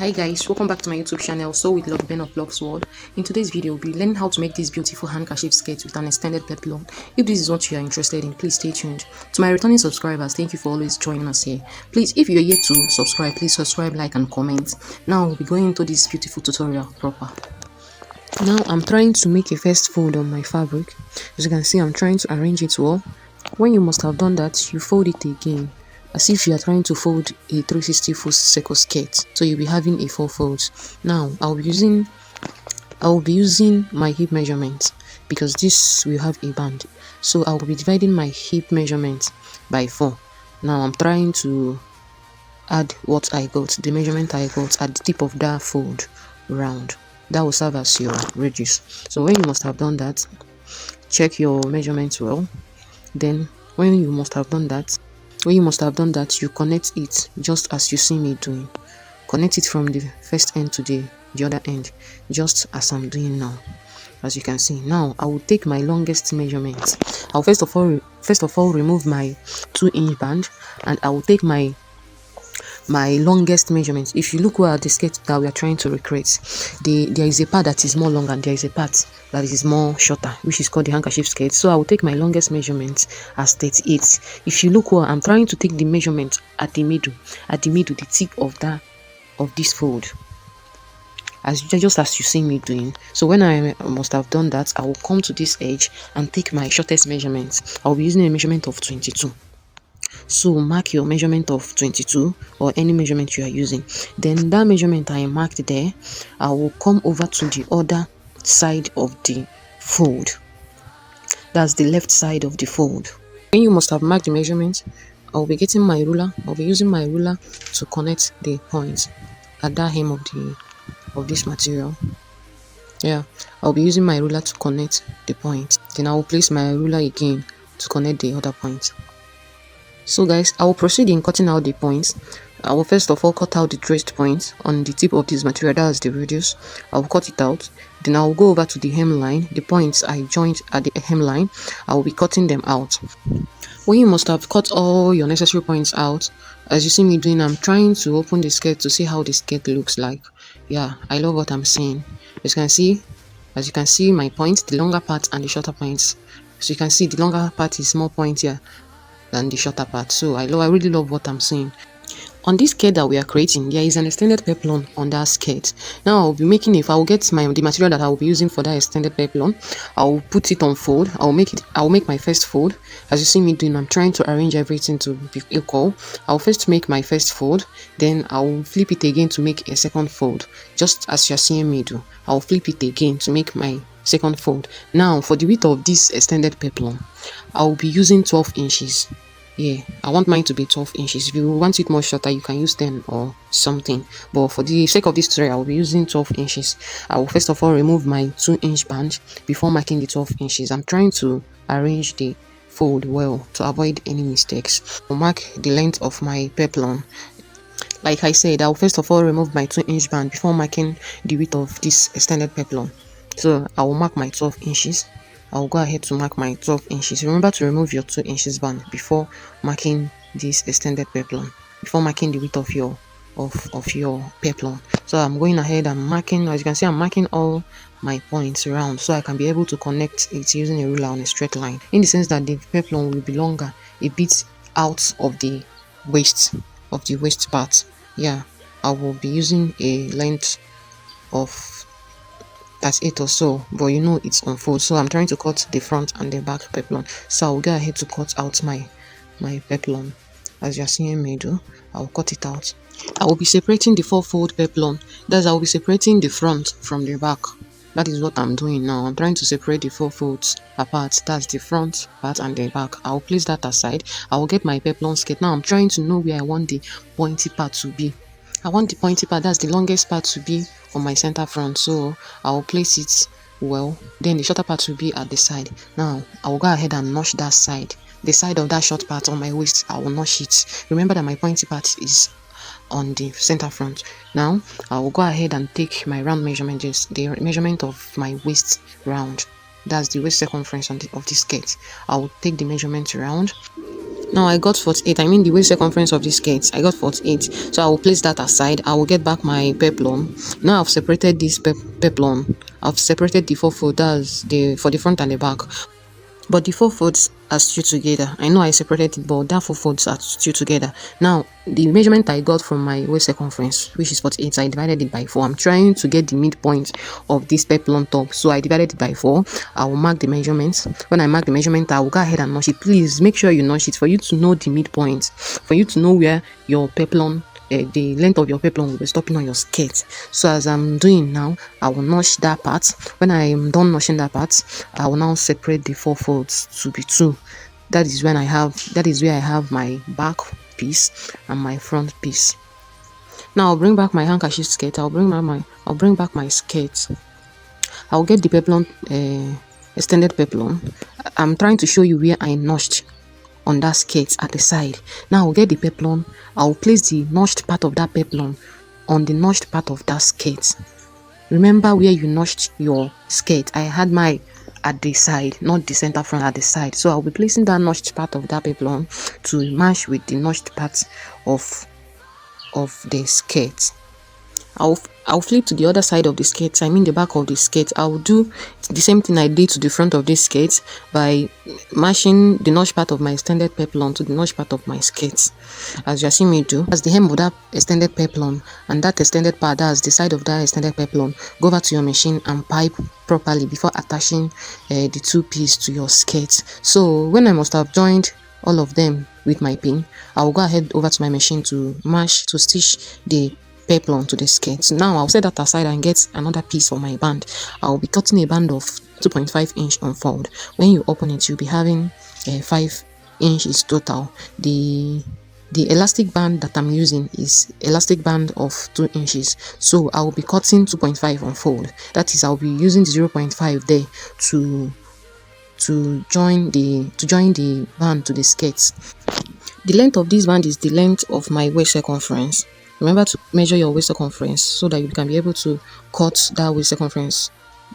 Hi guys, welcome back to my YouTube channel, SewWithLoveyben of Vlogs World. In today's video, we'll be learning how to make this beautiful handkerchief skirt with an extended peplum. If this is what you are interested in, please stay tuned. To my returning subscribers, thank you for always joining us here. Please, if you're yet to subscribe, please subscribe, like and comment. Now we'll be going into this beautiful tutorial proper. Now I'm trying to make a first fold on my fabric. As you can see, I'm trying to arrange it well. When you must have done that, you fold it again, as if you are trying to fold a 360 full circle skirt. So you'll be having a 4 folds. Now I'll be using my hip measurement because this will have a band. So I'll be dividing my hip measurement by 4. Now I'm trying to add what I got, the measurement I got at the tip of that fold round. That will serve as your radius. So when you must have done that, check your measurements well. Then when you must have done that, you connect it just as you see me doing. Connect it from the first end to the other end, just as I'm doing now. As you can see, now I will take my longest measurement. I'll first of all remove my 2-inch band, and I will take my longest measurement. If you look well at the skirt that we are trying to recreate, there is a part that is more long and there is a part that is more shorter, which is called the handkerchief skirt. So I will take my longest measurement as 38. If you look well, I'm trying to take the measurement at the middle, the tip of this fold, just as you see me doing. So when I must have done that, I will come to this edge and take my shortest measurement. I'll be using a measurement of 22. So mark your measurement of 22 or any measurement you are using. Then that measurement I marked there, I will come over to the other side of the fold. That's the left side of the fold. When you must have marked the measurement, I'll be getting my ruler. I'll be using my ruler to connect the points at that hem of this material. Yeah, I'll be using my ruler to connect the point. Then I will place my ruler again to connect the other point. So guys, I will proceed in cutting out the points. I will first of all cut out the traced points on the tip of this material, that's the radius. I will cut it out. Then I will go over to the hemline. The points I joined at the hemline, I will be cutting them out. When you must have cut all your necessary points out, as you see me doing, I'm trying to open the skirt to see how the skirt looks like. Yeah, I love what I'm seeing. As you can see my points, the longer part and the shorter points. So you can see the longer part is more pointier than the shorter part. So I really love what I'm seeing. On this skirt that we are creating, there is an extended peplum on that skirt. Now I'll be making, if I will get the material that I will be using for that extended peplum, I will put it on fold. I will make my first fold. As you see me doing, I'm trying to arrange everything to be equal. I'll first make my first fold, then I will flip it again to make a second fold, just as you're seeing me do. I'll flip it again to make my second fold. Now for the width of this extended peplum, I will be using 12 inches. Yeah, I want mine to be 12 inches. If you want it more shorter, you can use 10 or something. But for the sake of this tutorial, I will be using 12 inches. I will first of all remove my 2-inch band before marking the 12 inches. I'm trying to arrange the fold well to avoid any mistakes. I'll mark the length of my peplum. Like I said, I will first of all remove my 2-inch band before marking the width of this extended peplum. So I will mark my 12 inches. I'll go ahead to mark my 12 inches. Remember to remove your 2 inches band before marking this extended peplum, before marking the width of your peplum. So I'm going ahead and marking. As you can see, I'm marking all my points around so I can be able to connect it using a ruler on a straight line, in the sense that the peplum will be longer a bit out of the waist part. Yeah, I will be using a length of 38 or so, but you know it's on fold, so I'm trying to cut the front and the back peplum. So I'll go ahead to cut out my peplum. As you're seeing me do, I'll cut it out. I will be separating the 4-fold peplum. That's, I will be separating the front from the back. That is what I'm doing now. I'm trying to separate the 4 folds apart. That's the front part and the back. I'll place that aside. I will get my peplum skirt. Now I'm trying to know where I want the pointy part to be. I want the pointy part, that's the longest part, to be on my center front, so I will place it well. Then the shorter part will be at the side. Now I will go ahead and notch that side, the side of that short part on my waist. I will notch it. Remember that my pointy part is on the center front. Now I will go ahead and take my round measurement, just the measurement of my waist round. That's the waist circumference of the skirt. I will take the measurement round. Now I got 48. I mean the waist circumference of this skirt. I got 48. So I will place that aside. I will get back my peplum. Now I've separated this peplum. I've separated the four fold. That's the for the front and the back. But the four folds are still together. I know I separated it, but that four folds are still together. Now, the measurement I got from my waist circumference, which is 48, I divided it by 4. I'm trying to get the midpoint of this peplum top. So I divided it by 4. I will mark the measurements. When I mark the measurement, I will go ahead and notch it. Please make sure you notch it for you to know the midpoint, for you to know where your peplum the length of your peplum will be stopping on your skirt. So as I'm doing now, I will notch that part. When I am done notching that part, I will now separate the four folds to be 2. That is where I have my back piece and my front piece. Now I'll bring back my handkerchief skirt. I'll bring back my skirt. I'll get the peplum extended peplum. I'm trying to show you where I notched on that skirt at the side. Now I'll get the peplum. I'll place the notched part of that peplum on the notched part of that skirt. Remember where you notched your skirt. I had my at the side, not the center front, at the side. So I'll be placing that notched part of that peplum to match with the notched part of the skirt. I'll flip to the other side of the skirt, I mean the back of the skirt. I'll do the same thing I did to the front of this skirt by matching the notch part of my extended peplum to the notch part of my skirt, as you are seeing me do. As the hem of that extended peplum and that extended part, that's the side of that extended peplum, go over to your machine and pipe properly before attaching the 2 pieces to your skirt. So when I must have joined all of them with my pin, I will go ahead over to my machine to stitch the peplum to the skirt. Now I'll set that aside and get another piece for my band. I'll be cutting a band of 2.5 inch unfold. When you open it, you'll be having 5 inches total. The elastic band that I'm using is elastic band of 2 inches. So I'll be cutting 2.5 unfold. That is, I'll be using the 0.5 there to join the band to the skirt. The length of this band is the length of my waist circumference. Remember to measure your waist circumference so that you can be able to cut that waist circumference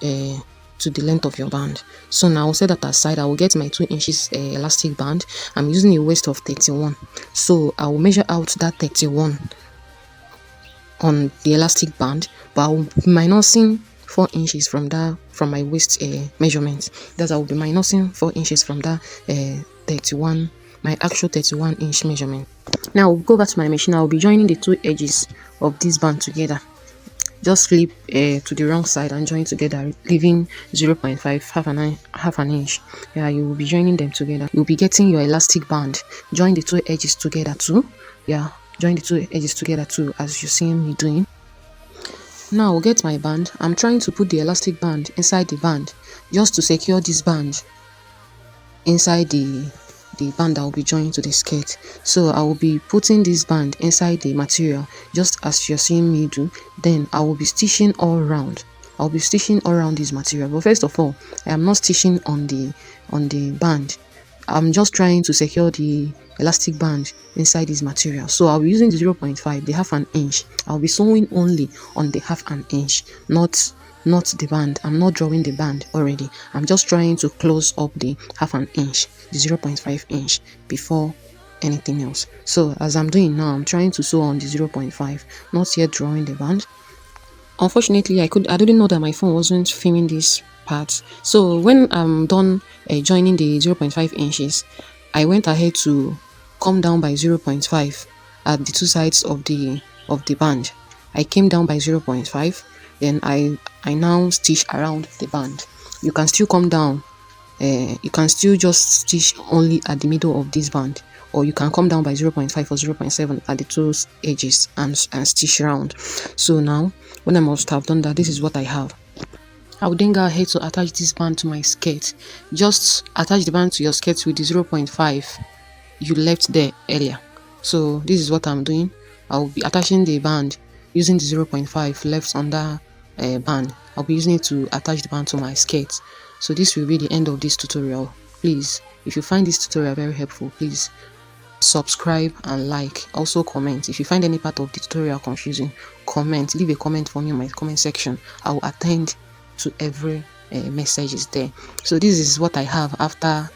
to the length of your band. So now I'll set that aside. I will get my 2 inches elastic band. I'm using a waist of 31. So I will measure out that 31 on the elastic band, but I will be minusing 4 inches from my waist measurement. That I will be minusing 4 inches from that 31, my actual 31 inch measurement. Now I'll go back to my machine. I'll be joining the 2 edges of this band together. Just flip to the wrong side and join together, leaving 0.5, half an inch. Yeah, you will be joining them together. You'll be getting your elastic band. Join the 2 edges together too. Yeah, join the 2 edges together too, as you see me doing. Now I'll get my band. I'm trying to put the elastic band inside the band just to secure this band inside the band that will be joined to the skirt. So I will be putting this band inside the material just as you're seeing me do. Then I will be stitching all around. I'll be stitching all around this material. But first of all, I am not stitching on the band. I'm just trying to secure the elastic band inside this material. So I'll be using the 0.5, the half an inch. I'll be sewing only on the half an inch, not the band. I'm not drawing the band already. I'm just trying to close up the half an inch, the 0.5 inch before anything else. So as I'm doing now, I'm trying to sew on the 0.5, not yet drawing the band. Unfortunately, I didn't know that my phone wasn't filming this part. So when I'm done joining the 0.5 inches, I went ahead to come down by 0.5 at the 2 sides of the band. I came down by 0.5. Then I now stitch around the band. You can still come down. You can still just stitch only at the middle of this band, or you can come down by 0.5 or 0.7 at the 2 edges and stitch around. So now, when I must have done that, this is what I have. I will then go ahead to attach this band to my skirt. Just attach the band to your skirt with the 0.5 you left there earlier. So this is what I'm doing. I will be attaching the band using the 0.5 left on that band. I'll be using it to attach the band to my skirt. So this will be the end of this tutorial. Please, if you find this tutorial very helpful, please subscribe and like. Also comment. If you find any part of the tutorial confusing, comment. Leave a comment for me in my comment section. I will attend to every message is there. So this is what I have after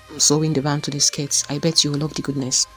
I'm sewing the band to the skirts. I bet you will love the goodness.